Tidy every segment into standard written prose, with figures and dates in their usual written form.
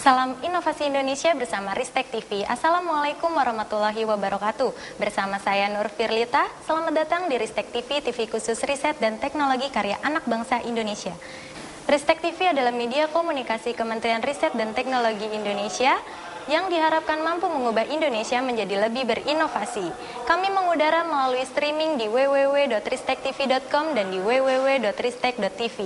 Salam Inovasi Indonesia bersama Ristek TV. Assalamualaikum warahmatullahi wabarakatuh. Bersama saya Nur Firlita. Selamat datang di Ristek TV, TV khusus riset dan teknologi karya anak bangsa Indonesia. Ristek TV adalah media komunikasi Kementerian Riset dan Teknologi Indonesia yang diharapkan mampu mengubah Indonesia menjadi lebih berinovasi. Kami mengudara melalui streaming di www.ristektv.com dan di www.ristek.tv.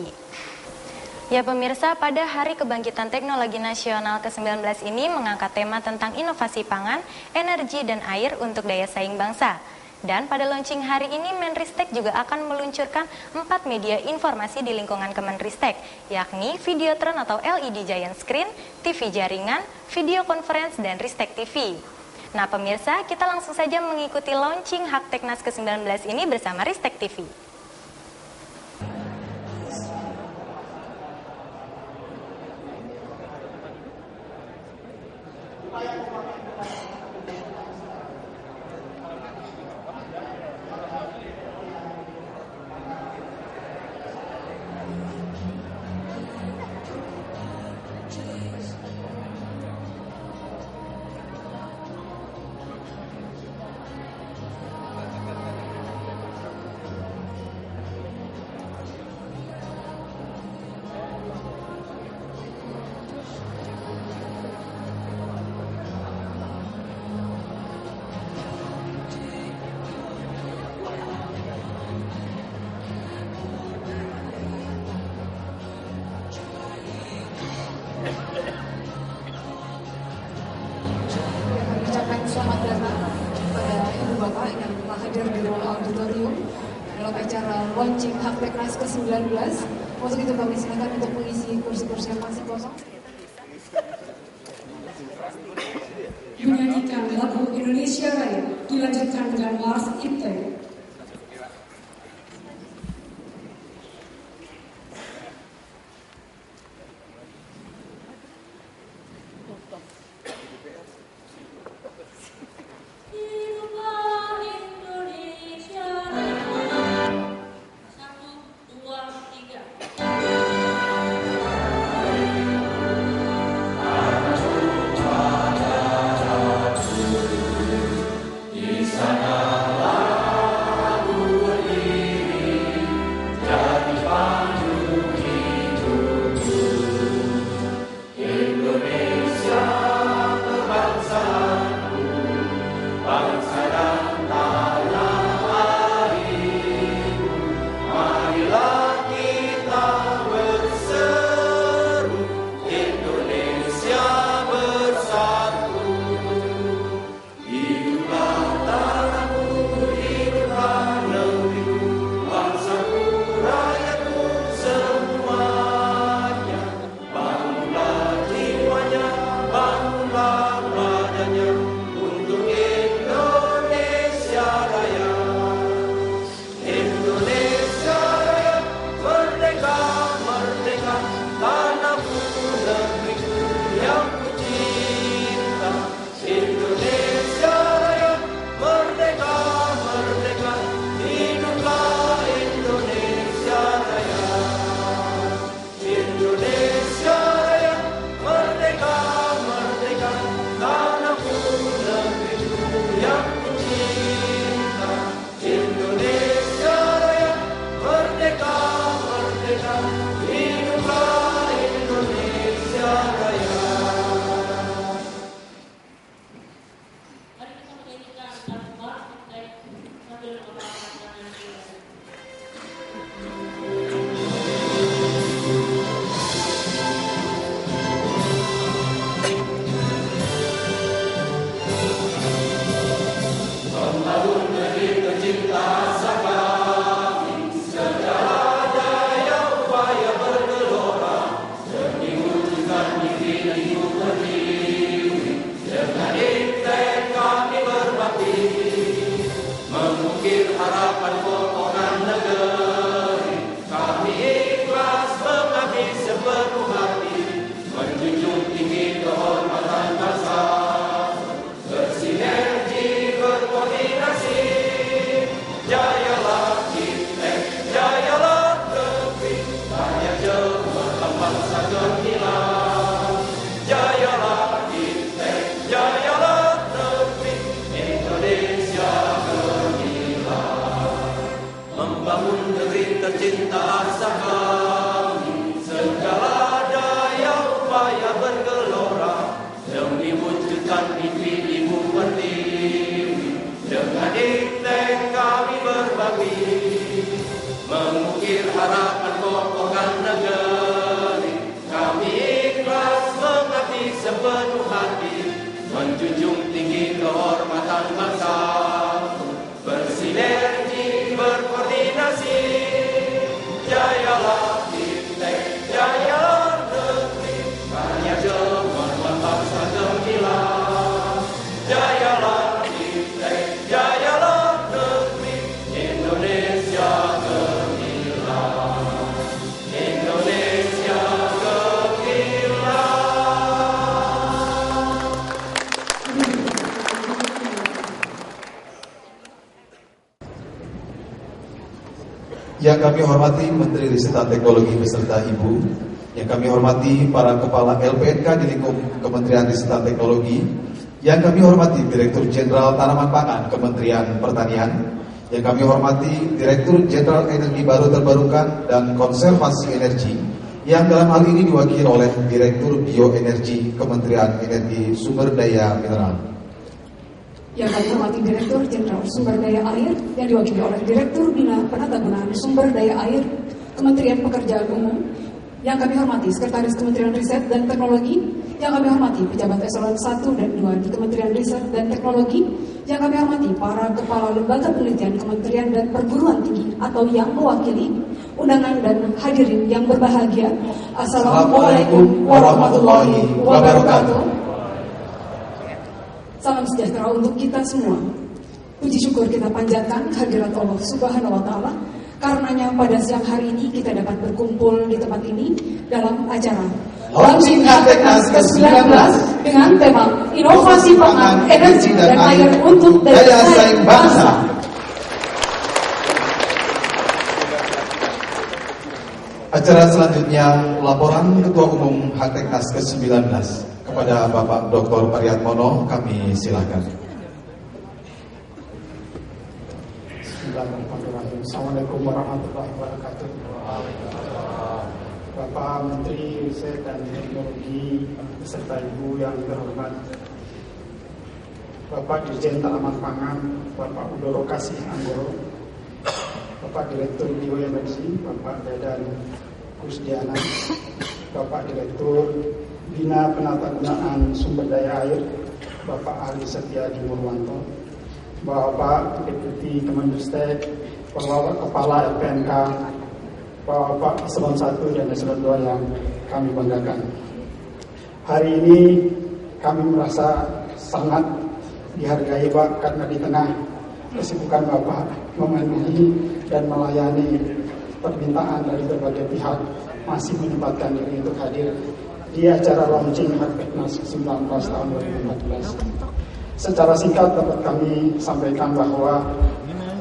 Ya pemirsa, pada Hari Kebangkitan Teknologi Nasional ke-19 ini mengangkat tema tentang inovasi pangan, energi, dan air untuk daya saing bangsa. Dan pada launching hari ini, Menristek juga akan meluncurkan 4 media informasi di lingkungan Kemenristek, yakni Videotron atau LED Giant Screen, TV Jaringan, Video Conference, dan Ristek TV. Nah pemirsa, kita langsung saja mengikuti launching Hakteknas ke-19 ini bersama Ristek TV. Selamat datang kepada Ibu Bapak yang telah hadir di ruang auditorium dalam acara launching Hakteknas ke-19. Untuk itu kami silakan untuk mengisi kursi-kursi yang masih kosong. Menyanyikan lagu Indonesia Raya dilanjutkan dengan Mars Ite. Untuk Indonesia. para menkokohkan negeri. Kami ikhlas mengabdi sepenuh hati, menjunjung tinggi kehormatan bangsa, bersinergi, berkoordinasi. Jayalah Iptek, jayalah negeri, karya cemerlang bangsa gemilang. Jayalah Iptek, jayalah negeri, Indonesia gemilang, Indonesia gemilang. Yang kami hormati Menteri Riset dan Teknologi beserta Ibu, yang kami hormati para Kepala LPNK di lingkup Kementerian Riset dan Teknologi, yang kami hormati Direktur Jenderal Tanaman Pangan Kementerian Pertanian, yang kami hormati Direktur Jenderal Energi Baru Terbarukan dan Konservasi Energi, yang dalam hal ini diwakili oleh Direktur Bioenergi Kementerian Energi Sumber Daya Mineral. Yang kami hormati Direktur Jenderal Sumber Daya Air yang diwakili oleh Direktur Bina Penatagunaan Sumber Daya Air Kementerian Pekerjaan Umum. Yang kami hormati Sekretaris Kementerian Riset dan Teknologi. Yang kami hormati pejabat eselon 1 dan 2 di Kementerian Riset dan Teknologi. Yang kami hormati para kepala lembaga penelitian Kementerian dan Perguruan Tinggi atau yang mewakili undangan dan hadirin yang berbahagia. Assalamualaikum warahmatullahi wabarakatuh. Salam sejahtera untuk kita semua. Puji syukur kita panjatkan kehadirat Allah Subhanahu wa Ta'ala. Karenanya pada siang hari ini kita dapat berkumpul di tempat ini dalam acara Launching Hakteknas ke-19 dengan tema Inovasi Pangan, Energi dan Air untuk Daya Saing Bangsa. Acara selanjutnya laporan Ketua Umum Hakteknas ke-19 kepada Bapak Dr. Pariatmono, kami silakan. Bismillahirrahmanirrahim. Assalamualaikum warahmatullahi wabarakatuh. Bapak Menteri Riset dan Teknologi beserta Ibu yang terhormat, Bapak Dirjen Tanaman Pangan, Bapak Udoro Kasih Anggoro, Bapak Direktur Bioenergi, Bapak Dedan Kusdiana, Bapak Direktur Bina Penatagunaan Sumber Daya Air, Bapak Ali Setiadi Murwanto, Bapak Deputi Kemenristek, Bapak Kepala LPNK, Bapak Eselon 1 dan Eselon 2 yang kami banggakan. Hari ini kami merasa sangat dihargai Pak, karena di tengah kesibukan Bapak memenuhi dan melayani permintaan dari berbagai pihak masih menyempatkan diri untuk hadir di acara launching Hakteknas 19 tahun 2014. Secara singkat dapat kami sampaikan bahwa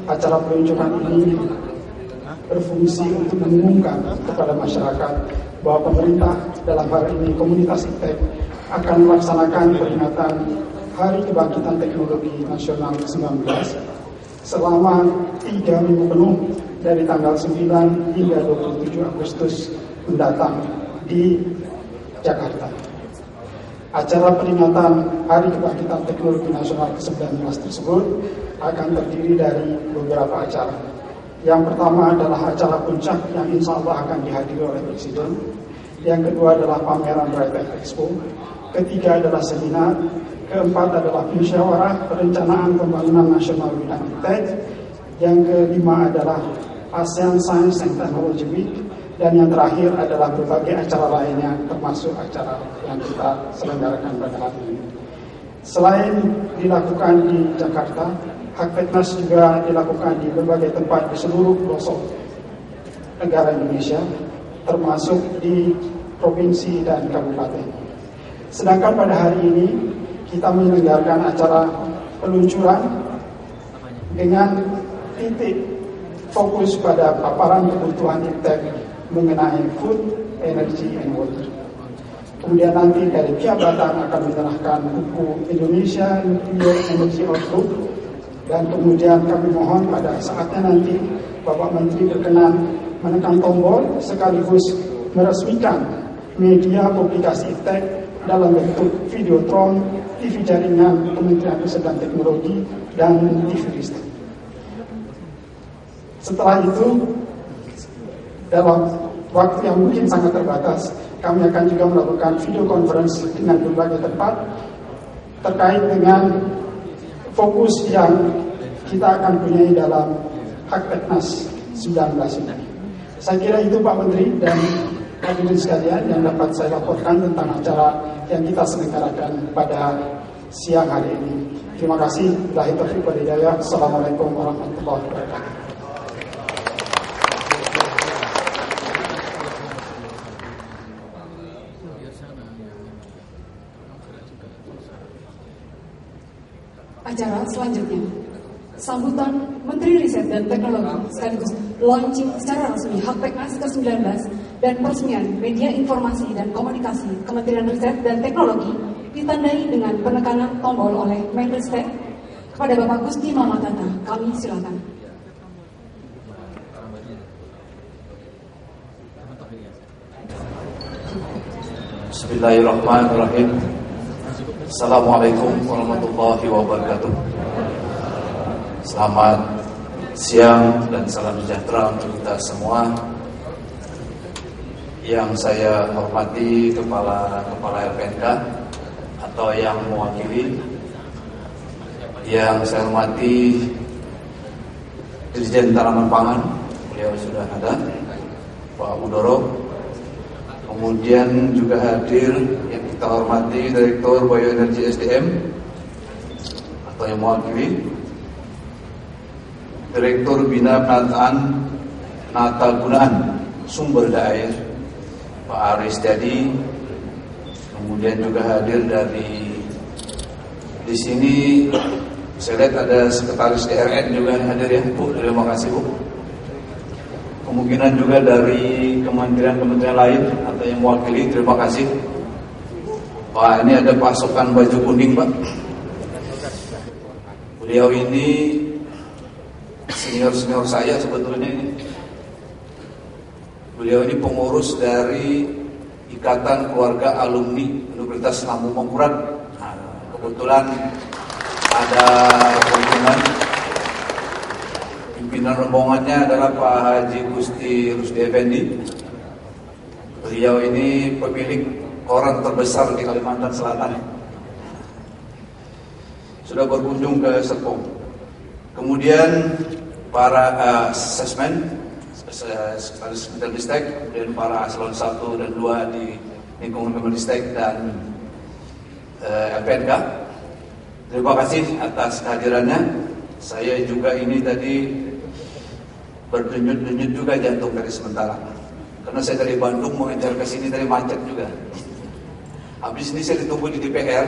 acara peluncuran ini berfungsi untuk mengumumkan kepada masyarakat bahwa pemerintah dalam hal ini komunitas Iptek akan melaksanakan peringatan Hari Kebangkitan Teknologi Nasional ke-19 selama 3 minggu penuh dari tanggal 9 hingga 27 Agustus mendatang di Jakarta. Acara peringatan Hari Kebangkitan Teknologi Nasional ke-19 tersebut akan terdiri dari beberapa acara. Yang pertama adalah acara puncak yang insya Allah akan dihadiri oleh Presiden. Yang kedua adalah pameran Bright Expo. Ketiga adalah seminar. Keempat adalah musyawarah perencanaan pembangunan nasional bidang Iptek. Yang kelima adalah ASEAN Science and Technology Week. Dan yang terakhir adalah berbagai acara lainnya, termasuk acara yang kita selenggarakan pada hari ini. Selain dilakukan di Jakarta, Hakteknas juga dilakukan di berbagai tempat di seluruh pelosok negara Indonesia, termasuk di provinsi dan kabupaten. Sedangkan pada hari ini kita menyelenggarakan acara peluncuran dengan titik fokus pada paparan kebutuhan Iptek mengenai food, energy, and water. Kemudian nanti dari pihak Batam akan menyerahkan buku Indonesia Nuclear Energy Outlook, dan kemudian kami mohon pada saatnya nanti Bapak Menteri berkenan menekan tombol sekaligus meresmikan media publikasi Iptek dalam bentuk videotron, TV jaringan Kementerian Riset dan Teknologi, dan TV Ristek. Setelah itu, dalam waktu yang mungkin sangat terbatas, kami akan juga melakukan video conference dengan berbagai tempat terkait dengan fokus yang kita akan punyai dalam Hakteknas 19 ini. Saya kira itu Pak Menteri dan hadirin sekalian yang dapat saya laporkan tentang acara yang kita selenggarakan pada siang hari ini. Terima kasih. Billahi taufiq wal hidayah. Assalamualaikum warahmatullahi wabarakatuh. Acara selanjutnya, sambutan Menteri Riset dan Teknologi sekaligus launching secara resmi Hakteknas ke-19 dan peresmian Media Informasi dan Komunikasi Kementerian Riset dan Teknologi ditandai dengan penekanan tombol oleh Menristek. Kepada Bapak Gusti Mamatata, kami silakan. Bismillahirrahmanirrahim. Assalamualaikum warahmatullahi wabarakatuh. Selamat siang dan salam sejahtera untuk kita semua. Yang saya hormati Kepala LPNK atau yang mewakili, yang saya hormati Dirjen Tanaman Pangan, beliau sudah ada, Pak Udoro. Kemudian juga hadir yang kita hormati Direktur Bioenergi SDM atau yang mewakili, Direktur Bina Penataan Nata Gunaan Sumber Daya Air, Pak Aris Jadi. Kemudian juga hadir dari di sini saya lihat ada Sekretaris DRN juga hadir ya, Bu. Terima kasih, Bu. Kemungkinan juga dari kementerian-kementerian lain atau yang mewakili, terima kasih. Wah, ini ada pasukan baju kuning, Pak. Beliau ini senior saya sebetulnya ini. Beliau ini pengurus dari Ikatan Keluarga Alumni Universitas Lambung Mangkurat. Nah, kebetulan ada kunjungan. Pimpinan rombongannya adalah Pak Haji Gusti Rusdi Effendi. Beliau ini pemilik koran terbesar di Kalimantan Selatan. Sudah berkunjung ke Serpong. Kemudian para sesmen, Sekretaris Menristek, kemudian para eselon 1 dan 2 di lingkungan Menristek dan LPNK. Terima kasih atas kehadirannya. Saya juga ini tadi berdenyut-denyut juga jantung dari sementara. Karena saya dari Bandung mengejar ke sini dari macet juga. Habis ini saya ditunggu di DPR.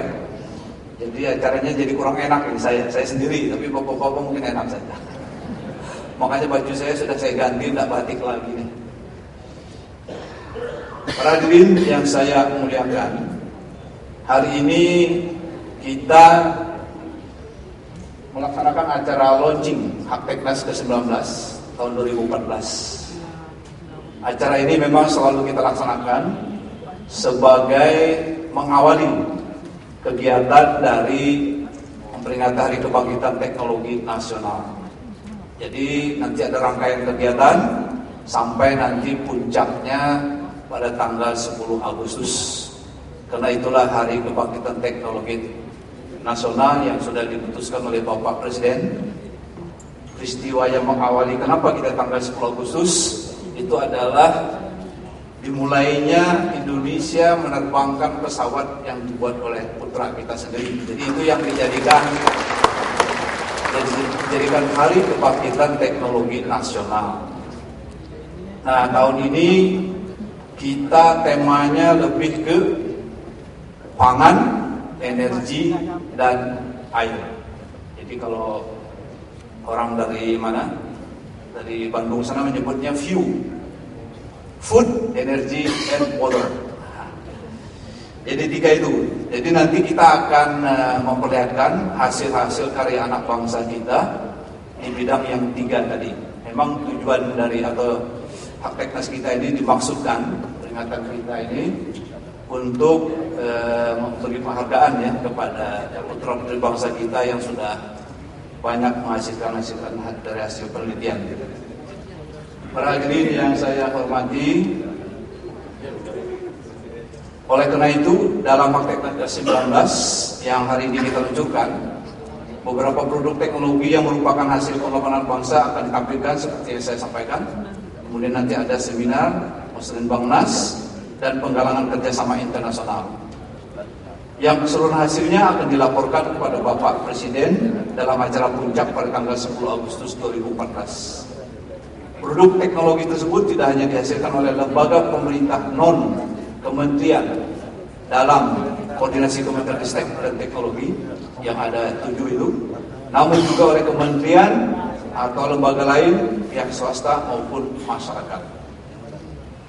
Jadi acaranya jadi kurang enak ini saya sendiri, tapi bapak-bapak mungkin enak saja. Makanya baju saya sudah saya ganti, tidak batik lagi nih. Para hadirin yang saya muliakan, hari ini kita melaksanakan acara launching Hakteknas ke-19 tahun 2014. Acara ini memang selalu kita laksanakan sebagai mengawali kegiatan dari memperingati Hari Kebangkitan Teknologi Nasional. Jadi nanti ada rangkaian kegiatan sampai nanti puncaknya pada tanggal 10 Agustus. Karena itulah Hari Kebangkitan Teknologi Nasional yang sudah diputuskan oleh Bapak Presiden. Peristiwa yang mengawali kenapa kita tanggal 10 Agustus itu adalah dimulainya Indonesia menerbangkan pesawat yang dibuat oleh putra kita sendiri. Jadi itu yang dijadikan Hari Kebangkitan Teknologi Nasional. Nah, tahun ini kita temanya lebih ke pangan, energi, dan air. Jadi kalau orang dari mana? Dari Bandung sana menyebutnya food, energy, and water. Jadi 3 itu. Jadi nanti kita akan memperlihatkan hasil-hasil karya anak bangsa kita di bidang yang 3 tadi. Memang tujuan dari atau Hakteknas kita ini dimaksudkan peringatan kita ini untuk memberi penghargaan ya kepada putra-putri bangsa kita yang sudah banyak menghasilkan dari hasil penelitian. Para hadirin yang saya hormati, oleh karena itu dalam Hakteknas ke-19 yang hari ini kita luncurkan, beberapa produk teknologi yang merupakan hasil pengorbanan bangsa akan ditampilkan seperti yang saya sampaikan. Kemudian nanti ada seminar, Muslim Bangnas, dan penggalangan kerjasama internasional. Yang keseluruhan hasilnya akan dilaporkan kepada Bapak Presiden dalam acara puncak pada tanggal 10 Agustus 2014. Produk teknologi tersebut tidak hanya dihasilkan oleh lembaga pemerintah non-kementerian dalam koordinasi Kementerian Ristek dan Teknologi yang ada 7 itu, namun juga oleh kementerian atau lembaga lain, pihak swasta maupun masyarakat.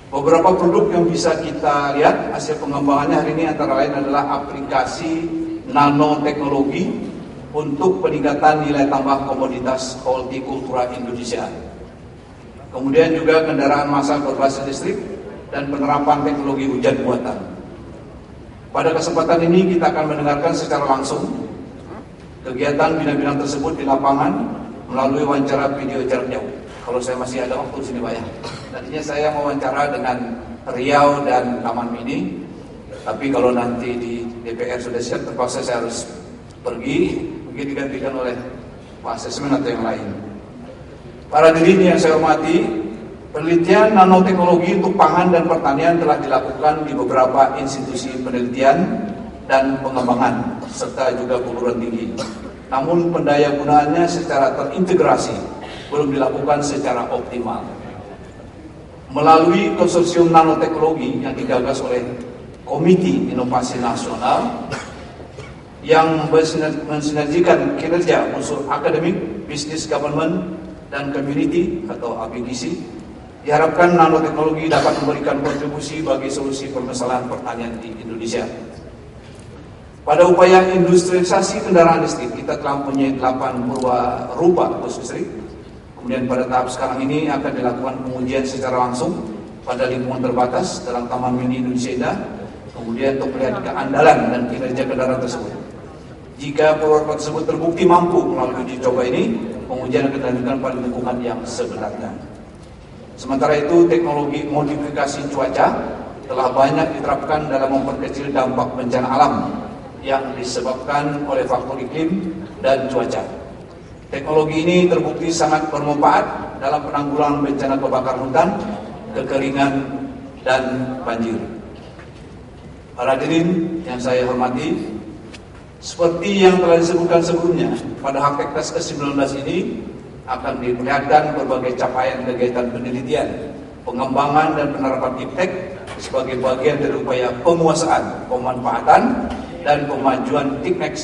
Beberapa produk yang bisa kita lihat hasil pengembangannya hari ini antara lain adalah aplikasi nanoteknologi untuk peningkatan nilai tambah komoditas hortikultura Indonesia. Kemudian juga kendaraan massal berbasis listrik dan penerapan teknologi hujan buatan. Pada kesempatan ini kita akan mendengarkan secara langsung kegiatan bina-bina tersebut di lapangan melalui wawancara video jarak jauh. Kalau saya masih ada waktu sini Pak ya. Tadinya saya mau wawancara dengan Riau dan Taman Mini, tapi kalau nanti di DPR sudah siap, terpaksa saya harus pergi, mungkin digantikan oleh Pak Sesmen atau yang lain. Para hadirin yang saya hormati, penelitian nanoteknologi untuk pangan dan pertanian telah dilakukan di beberapa institusi penelitian dan pengembangan, serta juga perguruan tinggi. Namun pendaya gunaannya secara terintegrasi belum dilakukan secara optimal. Melalui konsorsium nanoteknologi yang digagas oleh Komite Inovasi Nasional yang mensinergikan kinerja unsur akademik, bisnis, government, dan community atau ABGC, diharapkan nanoteknologi dapat memberikan kontribusi bagi solusi permasalahan pertanian di Indonesia. Pada upaya industrialisasi kendaraan listrik, kita telah mempunyai 8 rupa bus listrik. Kemudian pada tahap sekarang ini akan dilakukan pengujian secara langsung pada lingkungan terbatas dalam Taman Mini Indonesia Indah. Kemudian untuk melihat keandalan dan kinerja kendaraan tersebut. Jika produk tersebut terbukti mampu melalui uji coba ini, pengujian akan dilanjutkan pada lingkungan yang sebenarnya. Sementara itu, teknologi modifikasi cuaca telah banyak diterapkan dalam memperkecil dampak bencana alam yang disebabkan oleh faktor iklim dan cuaca. Teknologi ini terbukti sangat bermanfaat dalam penanggulangan bencana kebakaran hutan, kekeringan, dan banjir. Para hadirin yang saya hormati, seperti yang telah disebutkan sebelumnya, pada Hakteknas ke-19 ini akan diperlihatkan berbagai capaian kegiatan penelitian, pengembangan dan penerapan iptek sebagai bagian dari upaya penguasaan, pemanfaatan, dan pemajuan iptek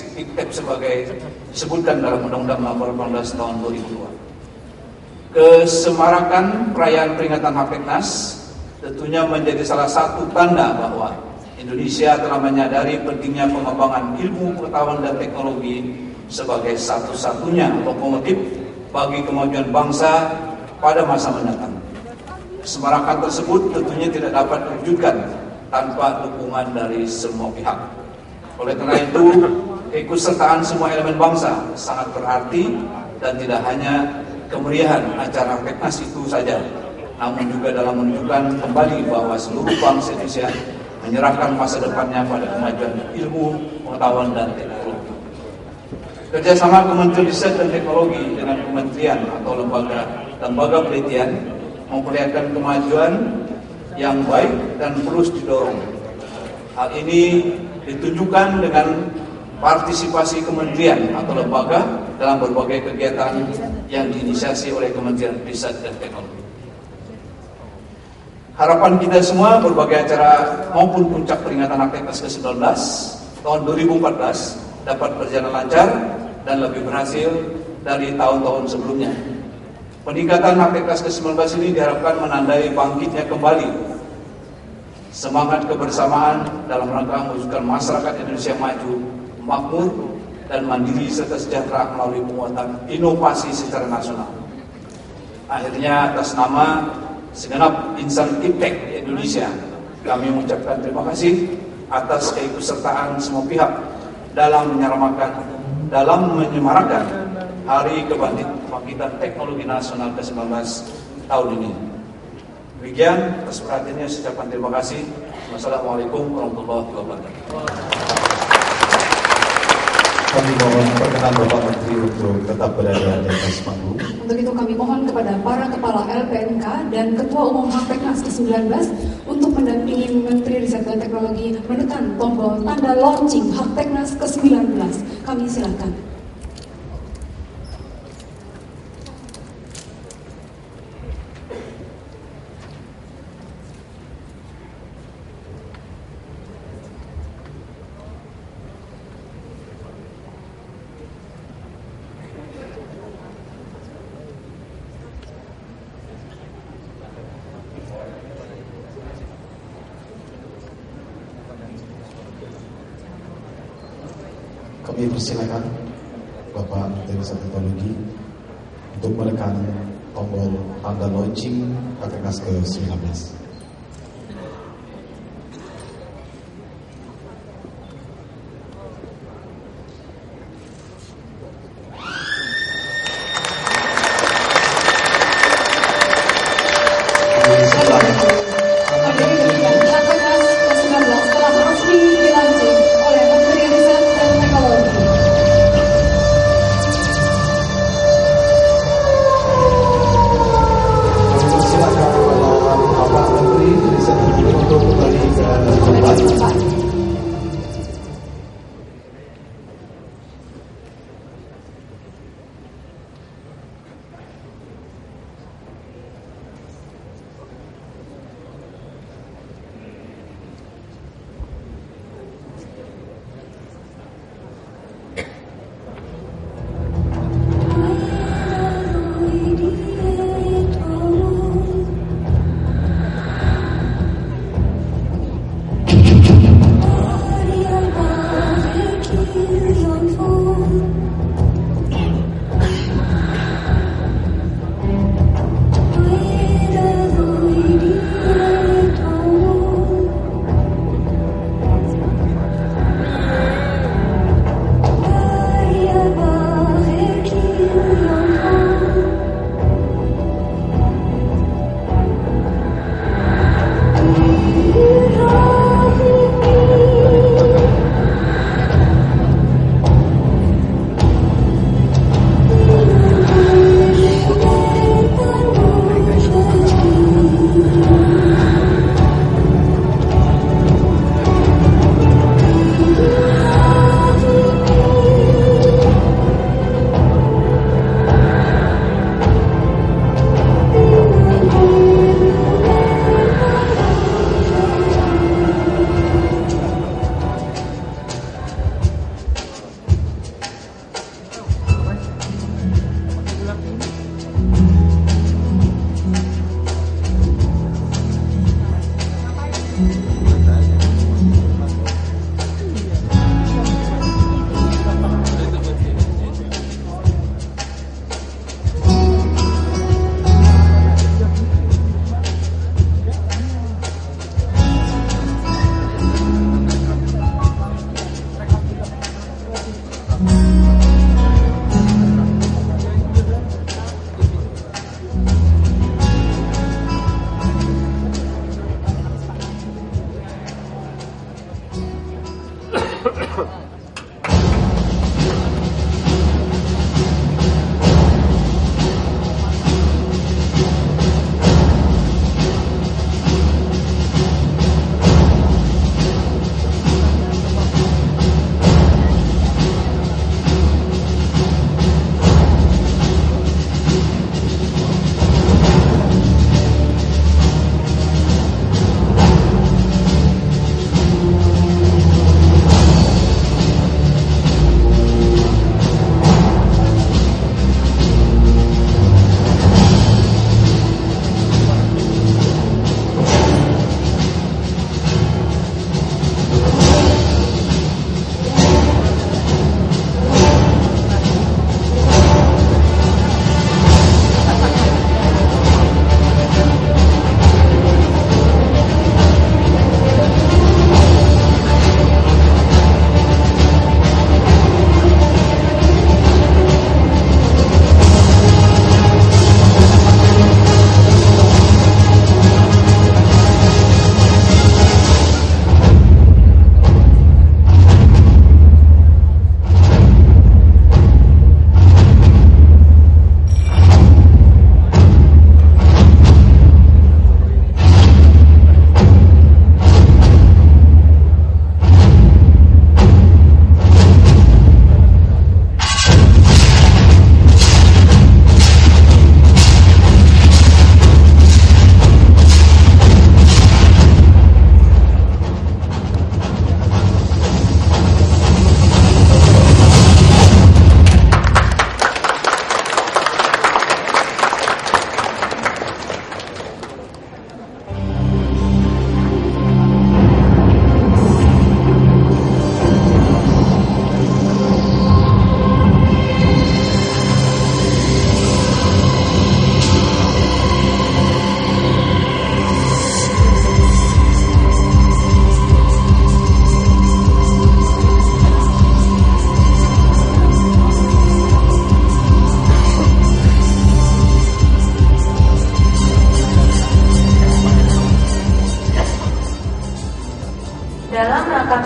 sebagai disebutkan dalam Undang-Undang Nomor 18 Tahun 2002. Kesemarakan perayaan peringatan Hakteknas tentunya menjadi salah satu tanda bahwa Indonesia telah menyadari pentingnya pengembangan ilmu, pengetahuan, dan teknologi sebagai satu-satunya lokomotif bagi kemajuan bangsa pada masa mendatang. Kesemarakan tersebut tentunya tidak dapat diwujudkan tanpa dukungan dari semua pihak. Oleh karena itu, keikutsertaan semua elemen bangsa sangat berarti dan tidak hanya kemeriahan acara Hakteknas itu saja, namun juga dalam menunjukkan kembali bahwa seluruh bangsa Indonesia menyerahkan masa depannya pada kemajuan ilmu, pengetahuan, dan teknologi. Kerjasama Kementerian Riset dan Teknologi dengan kementerian atau lembaga penelitian memperlihatkan kemajuan yang baik dan terus didorong. Hal ini ditunjukkan dengan partisipasi kementerian atau lembaga dalam berbagai kegiatan yang diinisiasi oleh Kementerian Riset dan Teknologi. Harapan kita semua berbagai acara maupun puncak peringatan Hakteknas ke-19 tahun 2014 dapat berjalan lancar dan lebih berhasil dari tahun-tahun sebelumnya. Peningkatan Hakteknas ke-19 ini diharapkan menandai bangkitnya kembali semangat kebersamaan dalam rangka mewujudkan masyarakat Indonesia maju, makmur, dan mandiri serta sejahtera melalui penguatan inovasi secara nasional. Akhirnya atas nama segenap insan iptek di Indonesia, kami mengucapkan terima kasih atas keikutsertaan semua pihak dalam menyemarakan Hari Kebangkitan Teknologi Nasional ke-19 tahun ini. Demikian, atas perhatiannya saya ucapkan terima kasih. Wassalamualaikum warahmatullahi wabarakatuh. Kami mohon perkenan Bapak Menteri untuk tetap berada di atas panggung. Untuk itu kami mohon kepada para kepala LPNK dan Ketua Umum Hapeknas ke-19 untuk mendampingi Menteri Riset dan Teknologi menekan tombol tanda launching Hapeknas ke-19. Kami silakan. Kami persilakan Bapak Menteri Riset dan Teknologi untuk menekan tombol tanda launching Hapeknas ke-19. Bapak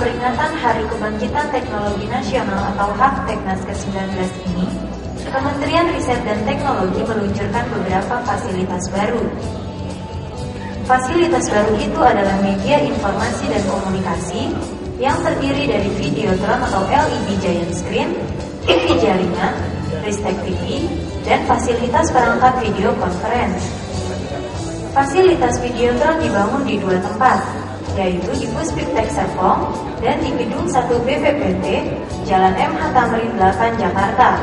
peringatan Hari Kebangkitan Teknologi Nasional atau HAKTEKNAS ke-19 ini, Kementerian Riset dan Teknologi meluncurkan beberapa fasilitas baru. Fasilitas baru itu adalah media informasi dan komunikasi yang terdiri dari Videotron atau LED Giant Screen, TV jaringan, Ristek TV, dan fasilitas perangkat video conference. Fasilitas Videotron dibangun di 2 tempat, yaitu di Puspiptek Serpong dan di Gedung 1 BPPT, Jalan MH Tamrin 8, Jakarta.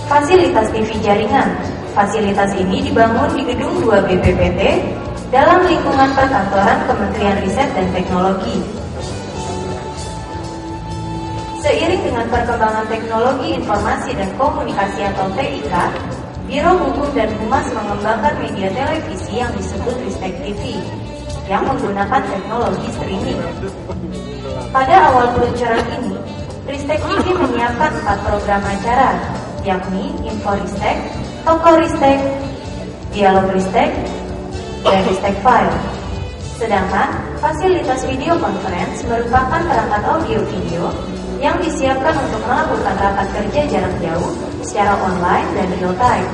Fasilitas TV jaringan. Fasilitas ini dibangun di Gedung 2 BPPT dalam lingkungan perkantoran Kementerian Riset dan Teknologi. Seiring dengan perkembangan teknologi informasi dan komunikasi atau TIK, Biro Hukum dan Humas mengembangkan media televisi yang disebut Ristek TV, yang menggunakan teknologi streaming. Pada awal peluncuran ini, Ristek TV menyiapkan 4 program acara, yakni Info Ristek, Toko Ristek, Dialog Ristek, dan Ristek File. Sedangkan fasilitas video conference merupakan perangkat audio-video yang disiapkan untuk melakukan rapat kerja jarak jauh secara online dan real time.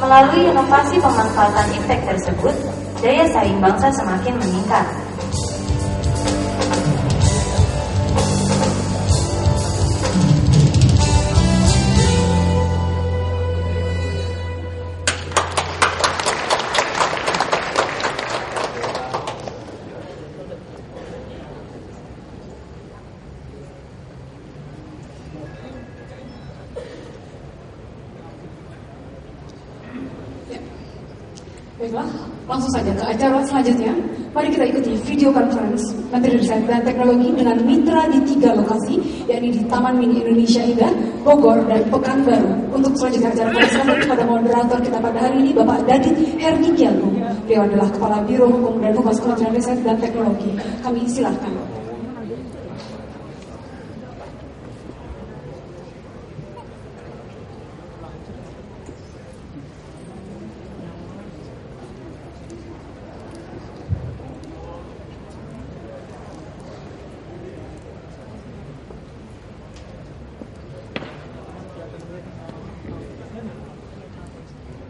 Melalui inovasi pemanfaatan iptek tersebut, daya saing bangsa semakin meningkat. Baiklah, langsung saja ke acara selanjutnya. Mari kita ikuti video conference Menteri Riset dan Teknologi dengan mitra di 3 lokasi, yakni di Taman Mini Indonesia Indah, Bogor, dan Pekanbaru. Untuk selanjutnya acara persilakan kepada moderator kita pada hari ini, Bapak Dadit Herdikiagung. Beliau adalah Kepala Biro Hukum dan Humas Kementerian Riset dan Teknologi. Kami silakan.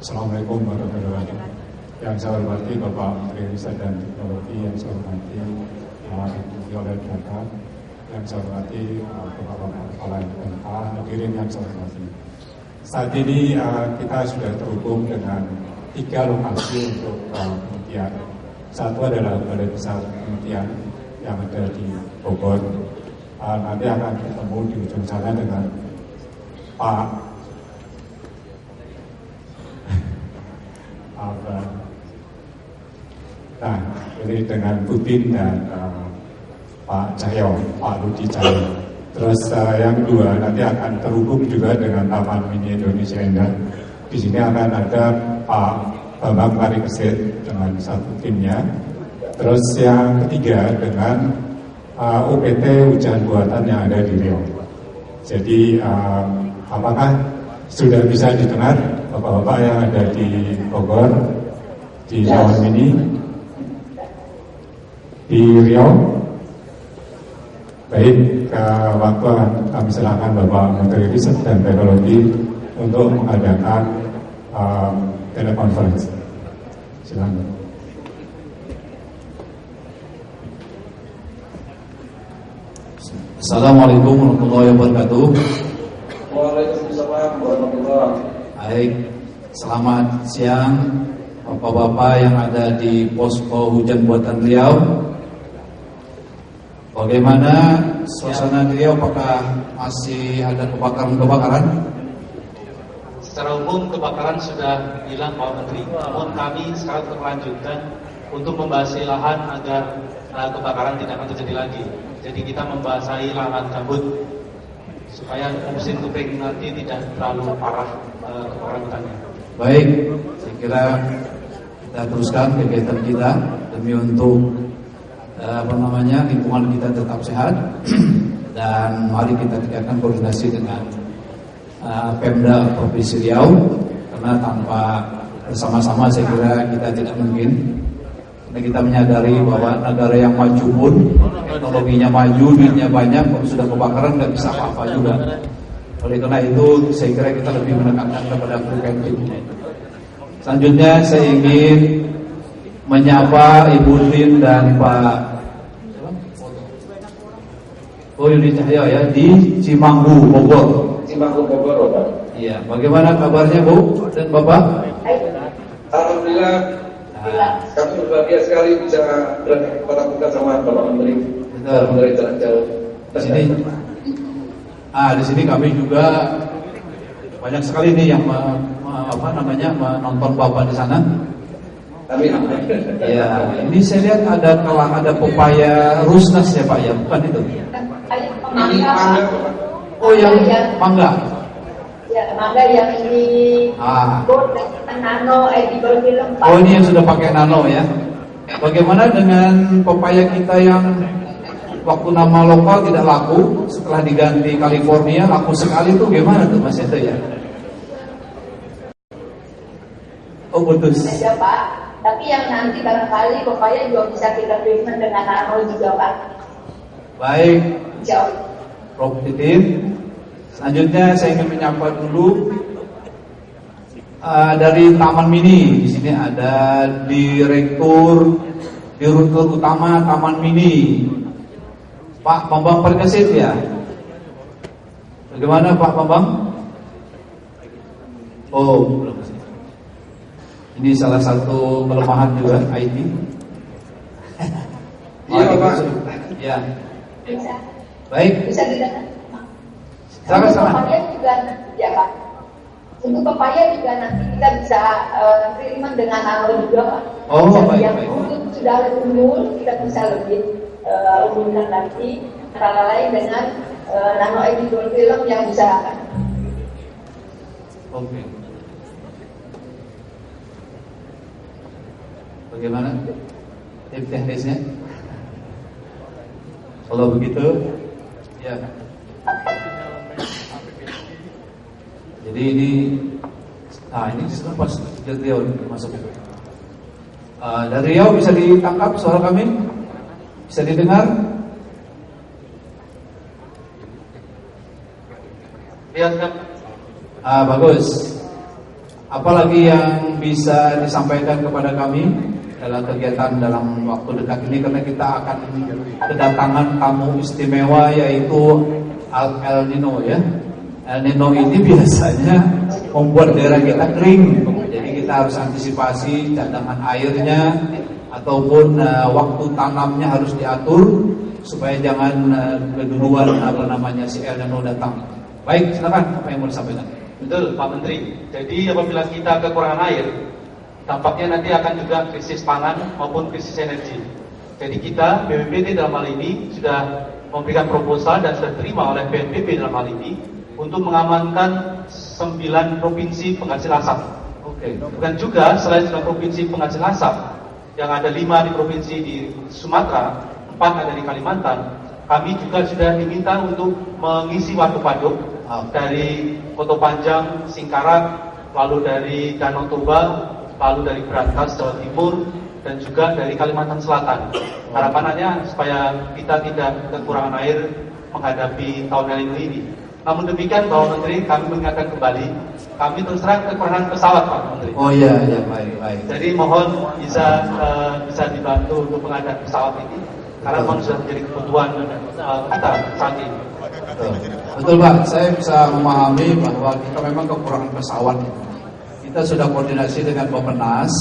Assalamualaikum warahmatullahi wabarakatuh. Yang saya hormati Bapak Menteri Riset dan Teknologi, yang saya hormati Ibu Violeta, yang saya hormati Bapak Kepala MK, hadirin yang saya hormati. Saat ini kita sudah terhubung dengan 3 lokasi untuk penelitian. Satu adalah Balai Besar Penelitian yang ada di Bogor. Nanti akan ketemu di ujung sana dengan Pak Nah, ini dengan Putin dan Pak Cahyo, Pak Rudi Cahyo. Terus yang kedua nanti akan terhubung juga dengan Taman Mini Indonesia Indah. Di sini akan ada Pak Bambang Parikesit dengan satu timnya. Terus yang ketiga dengan UPT Hujan Buatan yang ada di Riau. Jadi apakah sudah bisa didengar Bapak-bapak yang ada di Bogor, di Taman Mini, di Riau? Baik, waktu kami silakan Bapak Menteri Riset dan Teknologi untuk mengadakan telekonferensi. Silakan. Assalamualaikum warahmatullahi wabarakatuh. Waalaikumsalam warahmatullahi wabarakatuh. Baik, selamat siang Bapak-bapak yang ada di Posko Hujan Buatan Riau. Bagaimana suasana di Riau? Apakah masih ada kebakaran-kebakaran? Secara umum kebakaran sudah hilang Pak Menteri. Namun kami sekarang melanjutkan untuk membasahi lahan agar kebakaran tidak akan terjadi lagi. Jadi kita membasahi lahan gambut supaya musim kering nanti tidak terlalu parah kebakaran hutannya. Baik, saya kira kita teruskan kegiatan kita demi untuk lingkungan kita tetap sehat. Dan mari kita tingkatkan koordinasi dengan Pemda Provinsi Riau, karena tanpa bersama-sama saya kira kita tidak mungkin. Karena kita menyadari bahwa negara yang maju pun teknologinya maju, duitnya banyak, kalau sudah kebakaran nggak bisa apa-apa juga. Oleh karena itu, saya kira kita lebih menekankan kepada preventif. Selanjutnya saya ingin menyapa Ibu Tin dan Pak Yudi Cahyo ya di Cimanggu, Bogor. Cimanggu, Bogor, Pak. Iya, bagaimana kabarnya Bu dan Bapak? Alhamdulillah, kami berbahagia sekali bisa bertatap muka sama Bapak Menteri. Menteri jarak jauh. Di sini, di sini kami juga banyak sekali nih yang menonton Bapak di sana. Amin. Ya, ini saya lihat ada pepaya rusnas ya Pak ya, bukan itu? Ini mangga. Oh yang mangga. Ya, mangga yang ini nano edible film. Oh ini yang sudah pakai nano ya. Bagaimana dengan pepaya kita yang waktu nama lokal tidak laku, setelah diganti California laku sekali tuh gimana tuh Mas itu ya? Oh putus. Ya Pak. Tapi yang nanti barangkali pepaya juga bisa kita treatment dengan nano juga Pak. Baik. Jauh. Prof Titin. Selanjutnya saya ingin menyapa dulu dari Taman Mini. Di sini ada Direktur Utama Taman Mini, Pak Bambang Perkesit ya. Bagaimana Pak Bambang? Oh, belum. Ini salah satu kelemahan juga IT. Iya Pak. Ya. Bisa. Baik. Bisa didengar. Sama-sama. Pepaya juga ya Pak. Untuk pepaya juga nanti kita bisa treatment dengan nano juga Pak. Oh baik. Yang sudah umur kita bisa lebih umurkan lagi, antara lain dengan nano edible film yang bisa. Oke. Bagaimana tips teknisnya? Kalau begitu, ya. Jadi ini pas dari Riau masuk. Dari Riau bisa ditangkap suara kami? Bisa didengar? Lihat kan? Bagus. Apalagi yang bisa disampaikan kepada kami dalam kegiatan dalam waktu dekat ini, karena kita akan kedatangan tamu istimewa yaitu El Nino ya. El Nino ini biasanya membuat daerah kita kering, jadi kita harus antisipasi cadangan airnya ataupun waktu tanamnya harus diatur supaya jangan keduluan si El Nino datang. Baik, silakan apa yang mau disampaikan. Betul Pak Menteri. Jadi apabila kita kekurangan air, tampaknya nanti akan juga krisis pangan maupun krisis energi. Jadi kita BPPT dalam hal ini sudah memberikan proposal dan sudah terima oleh BNPB dalam hal ini untuk mengamankan 9 provinsi penghasil asap. Oke. Dan juga selain 9 provinsi penghasil asap, yang ada 5 di provinsi di Sumatera, 4 ada di Kalimantan, kami juga sudah diminta untuk mengisi waduk-waduk dari Koto Panjang, Singkarak, lalu dari Danau Toba, lalu dari Brantas, Jawa Timur, dan juga dari Kalimantan Selatan. Harapannya supaya kita tidak kekurangan air menghadapi tahun El Nino ini. Namun demikian Bapak Menteri, kami mengingatkan kembali, kami terus terang kekurangan pesawat Pak Menteri. Oh iya, baik. Jadi mohon bisa dibantu untuk pengadaan pesawat ini, karena memang sudah menjadi kebutuhan kita saat ini. Betul Pak, saya bisa memahami bahwa kita memang kekurangan pesawat. Kita sudah koordinasi dengan Bappenas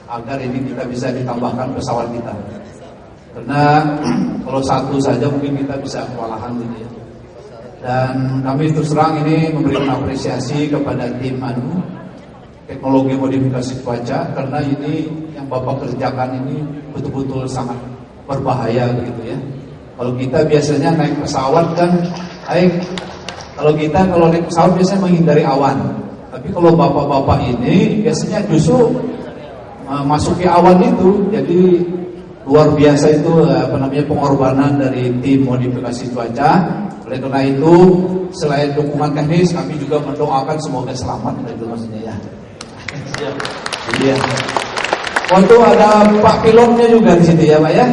agar ini kita bisa ditambahkan pesawat kita. Karena kalau satu saja mungkin kita bisa kewalahan gitu ya. Dan kami terus terang ini memberikan apresiasi kepada tim teknologi modifikasi cuaca, karena ini yang Bapak kerjakan ini betul-betul sangat berbahaya begitu ya. Kalau kita biasanya naik pesawat kan, kalau naik pesawat biasanya menghindari awan. Tapi kalau bapak-bapak ini biasanya justru masuki awan itu, jadi luar biasa itu pengorbanan dari tim modifikasi cuaca. Oleh karena itu, selain dukungan teknis, kami juga mendoakan semoga selamat, itu maksudnya ya. Siap. Iya. Oh itu ada Pak pilotnya juga di situ ya Pak ya?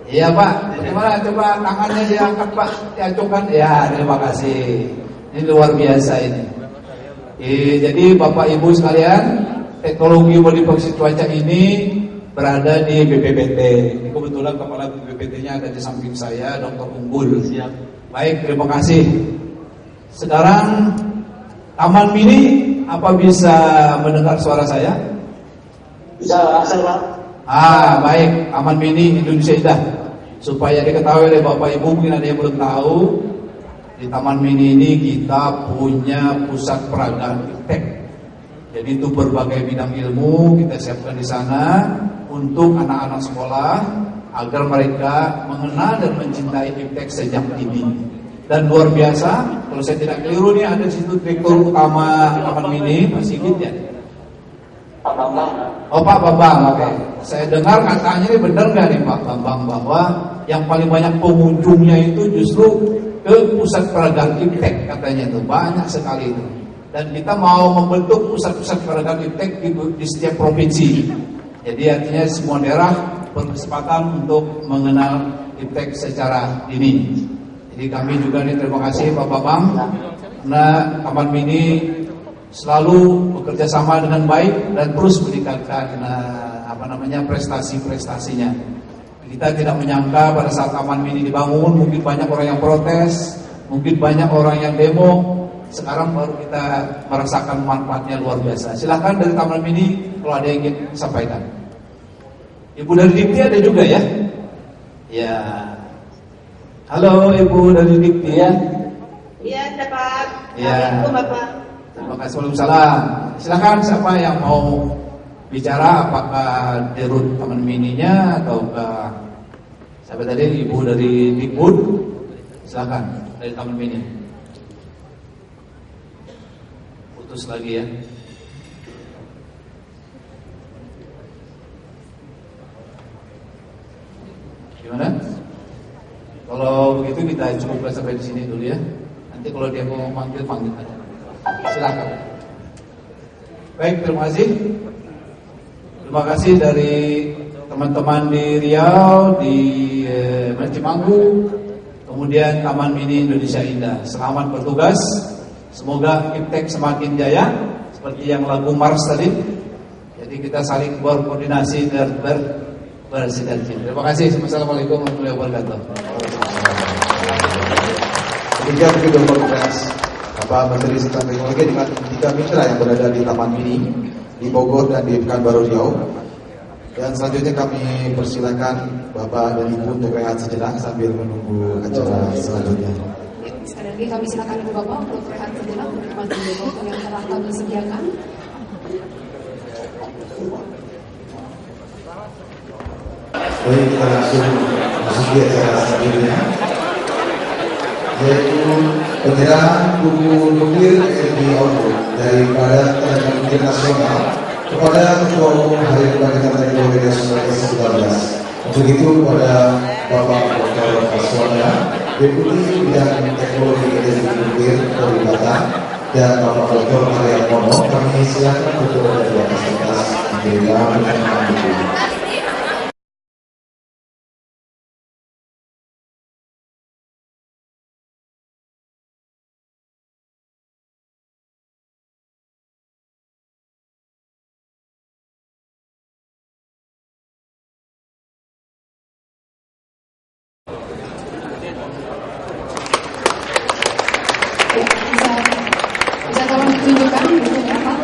Iya Pak, bagaimana coba tangannya diangkat Pak, diacungkan. Ya terima kasih, ini luar biasa ini. Jadi Bapak Ibu sekalian, teknologi modifikasi cuaca ini berada di BPPT. Ini kebetulan kepala BPPT-nya ada di samping saya, Dr. Unggul. Siap. Baik, terima kasih. Sekarang Taman Mini, apa bisa mendengar suara saya? Bisa, asal Pak. Baik, Taman Mini Indonesia Indah. Supaya diketahui oleh Bapak Ibu, mungkin ada yang belum tahu, di Taman Mini ini kita punya pusat peragaan iptek. Jadi itu berbagai bidang ilmu kita siapkan di sana untuk anak-anak sekolah agar mereka mengenal dan mencintai iptek sejak dini. Dan luar biasa, kalau saya tidak keliru nih ada di situ direktur utama Taman Mini, Pak Sigit ya. Pak Bambang. Oh Pak Bambang, oke. Saya dengar katanya ini benar nggak nih Pak Bambang bahwa yang paling banyak pengunjungnya itu justru ke pusat peragaan iptek katanya itu banyak sekali itu. Dan kita mau membentuk pusat-pusat peragaan iptek di setiap provinsi. Jadi artinya semua daerah berkesempatan untuk mengenal iptek secara dini. Jadi kami juga nih terima kasih Pak Bambang karena Taman Mini selalu bekerja sama dengan baik dan terus meningkatkan prestasi-prestasinya. Kita tidak menyangka pada saat Taman Mini dibangun mungkin banyak orang yang protes, mungkin banyak orang yang demo. Sekarang baru kita merasakan manfaatnya luar biasa. Silakan dari Taman Mini kalau ada yang ingin sampaikan. Ibu dari Dikti ada juga ya? Ya. Halo Ibu dari Dikti ya? Iya, Pak. Ya. Assalamualaikum Bapak. Terima kasih. Waalaikumsalam. Silakan siapa yang mau bicara, apakah Dirut Taman Mininya ataukah siapa tadi Ibu dari Dikbud? Silakan dari Taman Mini. Putus lagi ya. Gimana? Kalau begitu kita cukupkan sampai di sini dulu ya. Nanti kalau dia mau manggil aja. Silakan. Baik, terima kasih. Terima kasih dari teman-teman di Riau, di Cimanggu, kemudian Taman Mini Indonesia Indah. Selamat bertugas. Semoga iptek semakin jaya seperti yang lagu Mars tadi. Jadi kita saling berkoordinasi dan bersinergi. Terima kasih. Assalamualaikum warahmatullahi wabarakatuh. Demikian video konferensi Bapak Menteri Riset dan Teknologi dengan 3 mitra yang berada di Taman Mini di Bogor dan di Pekanbaru Riau. Dan selanjutnya kami persilakan Bapak dan Ibu untuk rehat sejenak sambil menunggu acara selanjutnya. Sekali lagi kami silakan Ibu Bapak untuk rehat sejenak menikmati foto yang telah kami sediakan. Baik, kita langsung masuk di acara selanjutnya, yaitu penyerahan buku nuklir energi output daripada Tenaga Nuklir Nasional kepada Ketua Umum Hari Kebangkitan Teknologi Nasional ke-19. Untuk itu kepada Bapak Dr. Faswanda, Deputi Bidang Teknologi Energi Nuklir Polri Batam, dan Bapak Dr. Arya Mono, kami silakan untuk dari atas kertas menjadi penyerahan buku. Bisa tolong ditunjukkan bukunya Pak?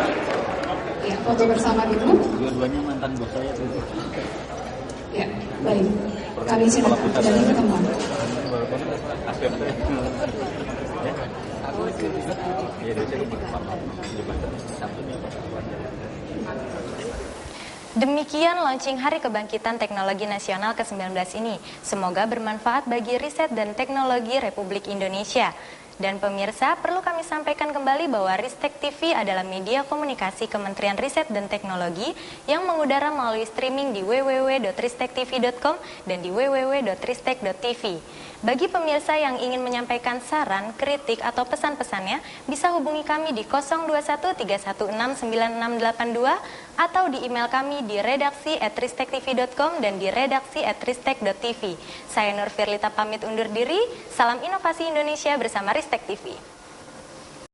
Ya, foto bersama dulu. Dua-duanya mantan bos saya tuh. Ya, baik. Kami silakan dari ketemuan. Demikian launching Hari Kebangkitan Teknologi Nasional ke-19 ini. Semoga bermanfaat bagi riset dan teknologi Republik Indonesia. Dan pemirsa, perlu kami sampaikan kembali bahwa Ristek TV adalah media komunikasi Kementerian Riset dan Teknologi yang mengudara melalui streaming di www.ristektv.com dan di www.ristek.tv. Bagi pemirsa yang ingin menyampaikan saran, kritik, atau pesan-pesannya, bisa hubungi kami di 021-316-9682 atau di email kami di redaksi@ristektv.com dan di redaksi@ristek.tv. Saya Nur Firlita pamit undur diri, salam inovasi Indonesia bersama Ristek TV.